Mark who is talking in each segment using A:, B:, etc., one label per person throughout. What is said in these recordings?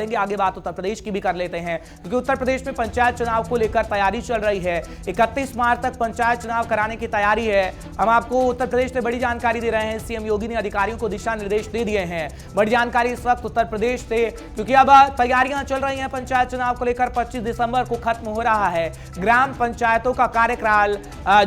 A: करेंगे। आगे बात उत्तर प्रदेश की भी कर लेते हैं, क्योंकि उत्तर प्रदेश में पंचायत चुनाव को लेकर तैयारी चल रही है। 31 मार्च तक पंचायत चुनाव कराने की तैयारी है। हम आपको उत्तर प्रदेश से बड़ी जानकारी दे रहे हैं। सीएम योगी ने अधिकारियों को दिशा निर्देश दे दिए हैं। बड़ी जानकारी इस वक्त उत्तर प्रदेश से, क्योंकि अब तैयारियां चल रही हैं पंचायत चुनाव को लेकर। 25 दिसंबर को खत्म हो रहा है ग्राम पंचायतों का कार्यकाल।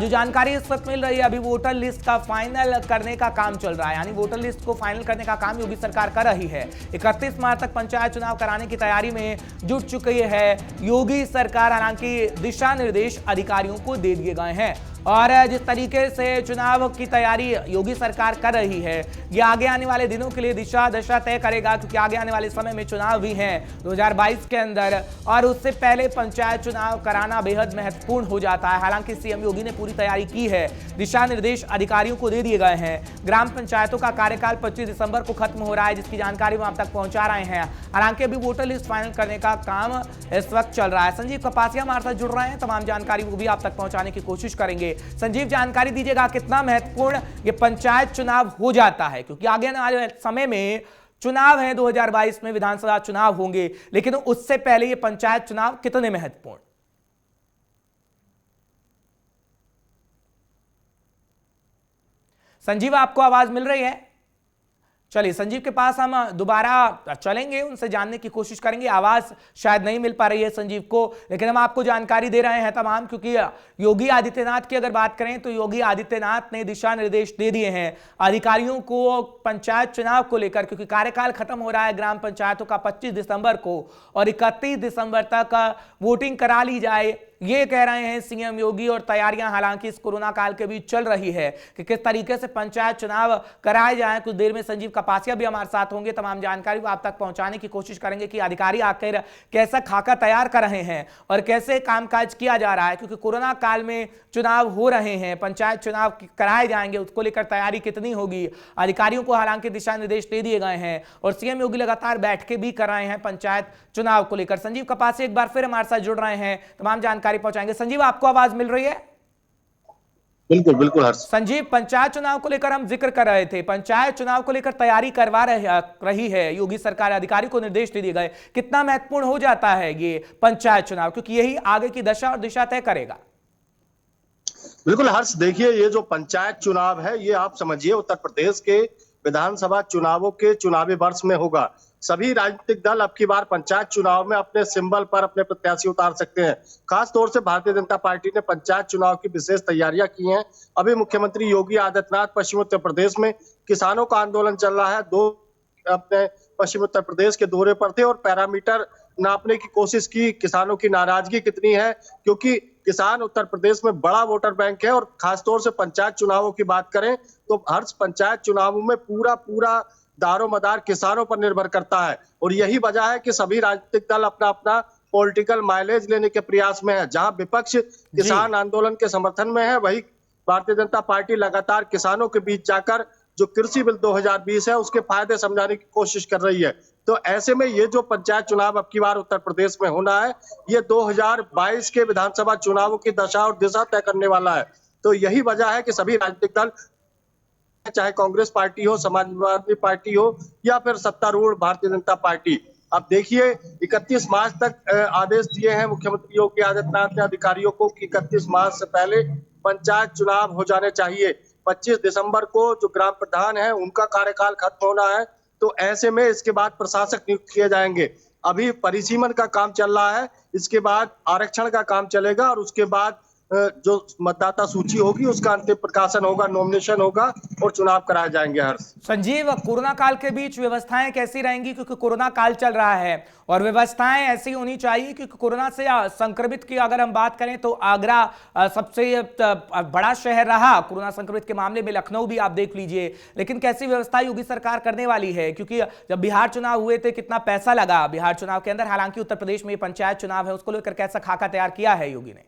A: जो जानकारी इस वक्त मिल रही है, अभी वोटर लिस्ट का फाइनल करने का काम चल रहा है, यानी वोटर लिस्ट को फाइनल करने का काम योगी सरकार कर रही है। 31 मार्च तक पंचायत चुनाव कराने की तैयारी में जुट चुकी है योगी सरकार। हालांकि दिशा निर्देश अधिकारियों को दे दिए गए हैं और जिस तरीके से चुनाव की तैयारी योगी सरकार कर रही है, ये आगे आने वाले दिनों के लिए दिशा दशा तय करेगा, क्योंकि आगे आने वाले समय में चुनाव भी हैं 2022 के अंदर, और उससे पहले पंचायत चुनाव कराना बेहद महत्वपूर्ण हो जाता है। हालांकि सीएम योगी ने पूरी तैयारी की है, दिशा निर्देश अधिकारियों को दे दिए गए हैं। ग्राम पंचायतों का कार्यकाल 25 दिसंबर को खत्म हो रहा है, जिसकी जानकारी हम आप तक पहुंचा रहे हैं। हालांकि अभी वोटर लिस्ट फाइनल करने का काम इस वक्त चल रहा है। संजीव कपासिया हमारे साथ जुड़ रहे हैं, तमाम जानकारी वो भी आप तक पहुंचाने की कोशिश करेंगे। संजीव, जानकारी दीजिएगा कितना महत्वपूर्ण ये पंचायत चुनाव हो जाता है, क्योंकि आगे आने वाले समय में चुनाव है, 2022 में विधानसभा चुनाव होंगे, लेकिन उससे पहले ये पंचायत चुनाव कितने महत्वपूर्ण? संजीव, आपको आवाज मिल रही है? चलिए, संजीव के पास हम दोबारा चलेंगे, उनसे जानने की कोशिश करेंगे। आवाज शायद नहीं मिल पा रही है संजीव को, लेकिन हम आपको जानकारी दे रहे हैं तमाम, क्योंकि योगी आदित्यनाथ की अगर बात करें तो योगी आदित्यनाथ ने दिशा निर्देश दे दिए हैं अधिकारियों को पंचायत चुनाव को लेकर, क्योंकि कार्यकाल खत्म हो रहा है ग्राम पंचायतों का 25 दिसंबर को, और 31 दिसंबर तक वोटिंग करा ली जाए, ये कह रहे हैं सीएम योगी। और तैयारियां हालांकि इस कोरोना काल के बीच चल रही है कि किस तरीके से पंचायत चुनाव कराए जाएं। कुछ देर में संजीव कपासिया भी हमारे साथ होंगे, तमाम जानकारी को आप तक पहुंचाने की कोशिश करेंगे कि अधिकारी आखिर कैसा खाका तैयार कर रहे हैं और कैसे कामकाज किया जा रहा है, क्योंकि कोरोना काल में चुनाव हो रहे हैं, पंचायत चुनाव कराए जाएंगे, उसको लेकर तैयारी कितनी होगी। अधिकारियों को हालांकि दिशा निर्देश दे दिए गए हैं और सीएम योगी लगातार बैठकें भी कर रहे हैं पंचायत चुनाव को लेकर। संजीव कपासिया एक बार फिर हमारे साथ जुड़ रहे हैं, तमाम जानकारी पहुंचाएंगे। संजीव, आपको आवाज मिल रही है?
B: बिल्कुल बिल्कुल हर्ष।
A: संजीव, पंचायत चुनाव को लेकर हम जिक्र कर रहे थे, पंचायत चुनाव को लेकर तैयारी करवा रही है योगी सरकार, अधिकारियों को निर्देश दे दिए गए। कितना महत्वपूर्ण हो जाता है ये पंचायत चुनाव, क्योंकि यही आगे की दशा और दिशा तय करेगा?
B: बिल्कुल हर्ष, देखिए ये जो पंचायत चुनाव है, ये आप समझिए उत्तर प्रदेश के विधानसभा चुनावों के चुनावी वर्ष में होगा। सभी राजनीतिक दल अब की बार पंचायत चुनाव में अपने सिंबल पर अपने प्रत्याशी उतार सकते हैं। खास तौर से भारतीय जनता पार्टी ने पंचायत चुनाव की विशेष तैयारियां की हैं। अभी मुख्यमंत्री योगी आदित्यनाथ पश्चिम उत्तर प्रदेश में किसानों का आंदोलन चल रहा है, अपने पश्चिम उत्तर प्रदेश के दौरे पर थे और पैरामीटर नापने की कोशिश की, किसानों की नाराजगी कितनी है, क्योंकि किसान उत्तर प्रदेश में बड़ा वोटर बैंक है। और खासतौर से पंचायत चुनावों की बात करें तो हर पंचायत चुनावों में पूरा दारोमदार किसानों पर निर्भर करता है, और यही वजह है कि सभी राजनीतिक दल अपना अपना पॉलिटिकल माइलेज लेने के प्रयास में है। जहां विपक्ष किसान आंदोलन के समर्थन में है, वही भारतीय जनता पार्टी लगातार किसानों के बीच जाकर जो कृषि बिल 2020 है उसके फायदे समझाने की कोशिश कर रही है। तो ऐसे में ये जो पंचायत चुनाव अब की बार उत्तर प्रदेश में होना है, ये 2022 के विधानसभा चुनावों की दशा और दिशा तय करने वाला है। तो यही वजह है कि सभी राजनीतिक दल, चाहे कांग्रेस पार्टी हो, समाजवादी पार्टी हो या फिर सत्तारूढ़ भारतीय जनता पार्टी, अब देखिए 31 मार्च तक आदेश दिए हैं मुख्यमंत्री योगी आदित्यनाथ ने अधिकारियों को कि 31 मार्च से पहले पंचायत चुनाव हो जाने चाहिए। 25 दिसंबर को जो ग्राम प्रधान है उनका कार्यकाल खत्म होना है, तो ऐसे में इसके बाद प्रशासक नियुक्त किए जाएंगे। अभी परिसीमन का काम चल रहा है, इसके बाद आरक्षण का काम चलेगा और उसके बाद जो मतदाता सूची होगी उसका अंतिम प्रकाशन होगा, नॉमिनेशन होगा और चुनाव कराए जाएंगे। हर्ष।
A: संजीव, कोरोना काल के बीच व्यवस्थाएं कैसी रहेंगी, क्योंकि कोरोना काल चल रहा है और व्यवस्थाएं ऐसी होनी चाहिए, क्योंकि कोरोना से संक्रमित की अगर हम बात करें तो आगरा सबसे बड़ा शहर रहा कोरोना संक्रमित के मामले में, लखनऊ भी आप देख लीजिए, लेकिन कैसी व्यवस्था योगी सरकार करने वाली है, क्योंकि जब बिहार चुनाव हुए थे कितना पैसा लगा बिहार चुनाव के अंदर। हालांकि उत्तर प्रदेश में पंचायत चुनाव है, उसको लेकर कैसा खाका तैयार किया है योगी ने?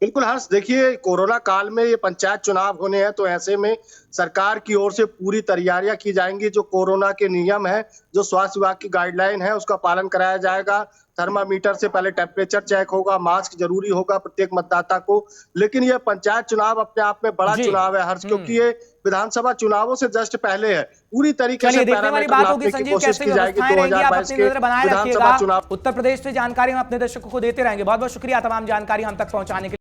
B: बिल्कुल हर्ष, देखिए कोरोना काल में ये पंचायत चुनाव होने हैं, तो ऐसे में सरकार की ओर से पूरी तैयारियां की जाएंगी। जो कोरोना के नियम है, जो स्वास्थ्य विभाग की गाइडलाइन है, उसका पालन कराया जाएगा। थर्मामीटर से पहले टेम्परेचर चेक होगा, मास्क जरूरी होगा प्रत्येक मतदाता को। लेकिन ये पंचायत चुनाव अपने आप में बड़ा
A: जी।
B: चुनाव है हर्ष, क्योंकि ये विधानसभा चुनावों से जस्ट पहले है। पूरी तरीके से
A: चलिए देखने वाली
B: पैरामीटर
A: बात होगी
B: नापने की
A: संजीव,
B: कोशिश
A: कैसे
B: की जाएगी
A: व्यवस्थाएं रहेंगी, आप
B: 2022
A: अपनी
B: के
A: नजर बनाए
B: विधानसभा
A: रखिएगा।
B: चुनाव।
A: उत्तर प्रदेश से जानकारी हम अपने दर्शकों को देते रहेंगे। बहुत बहुत शुक्रिया तमाम जानकारी हम तक पहुंचाने के लिए।